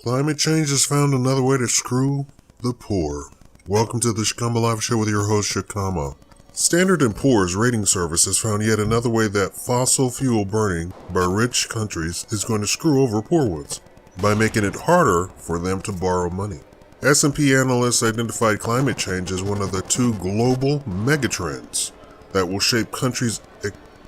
Climate change has found another way to screw the poor. Welcome to the Shakaama Live Show with your host, Shakaama. Standard & Poor's rating service has found yet another way that fossil fuel burning by rich countries is going to screw over poor ones by making it harder for them to borrow money. S&P analysts identified climate change as one of the two global megatrends that will shape countries'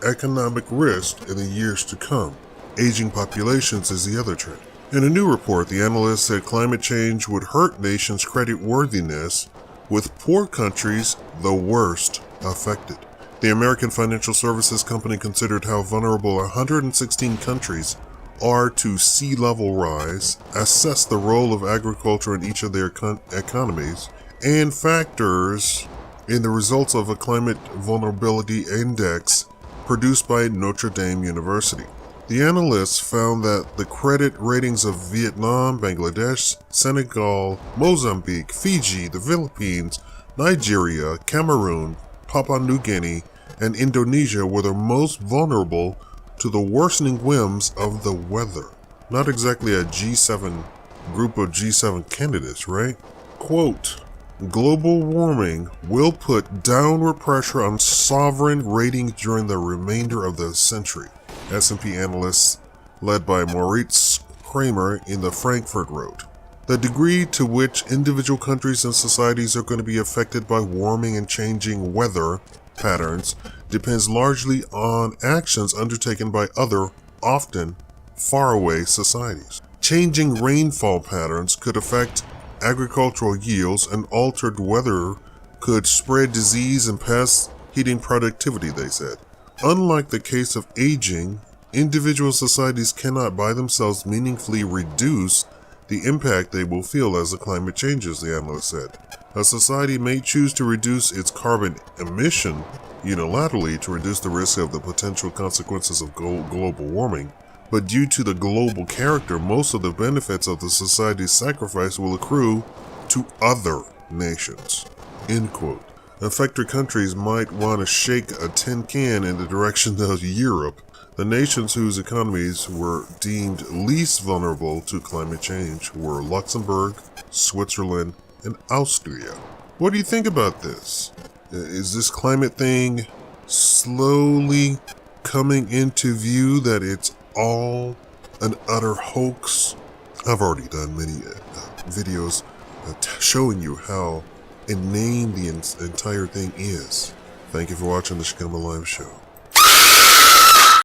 economic risk in the years to come. Aging populations is the other trend. In a new report, the analysts said climate change would hurt nations' creditworthiness, with poor countries the worst affected. The American financial services company considered how vulnerable 116 countries are to sea level rise, assessed the role of agriculture in each of their economies, and factors in the results of a climate vulnerability index produced by Notre Dame University. The analysts found that the credit ratings of Vietnam, Bangladesh, Senegal, Mozambique, Fiji, the Philippines, Nigeria, Cameroon, Papua New Guinea, and Indonesia were the most vulnerable to the worsening whims of the weather. Not exactly a group of G7 candidates, right? Quote, global warming will put downward pressure on sovereign ratings during the remainder of the century. S&P analysts led by Moritz Kramer in the Frankfurt wrote, the degree to which individual countries and societies are going to be affected by warming and changing weather patterns depends largely on actions undertaken by other, often faraway societies. Changing rainfall patterns could affect agricultural yields, and altered weather could spread disease and pests, hitting productivity, they said. Unlike the case of aging, individual societies cannot by themselves meaningfully reduce the impact they will feel as the climate changes, the analyst said. A society may choose to reduce its carbon emission unilaterally to reduce the risk of the potential consequences of global warming, but due to the global character, most of the benefits of the society's sacrifice will accrue to other nations. End quote. Affected countries might want to shake a tin can in the direction of Europe. The nations whose economies were deemed least vulnerable to climate change were Luxembourg, Switzerland, and Austria. What do you think about this? Is this climate thing slowly coming into view that it's all an utter hoax? I've already done many videos showing you how inane the entire thing is. Thank you for watching the Shakaama Live Show.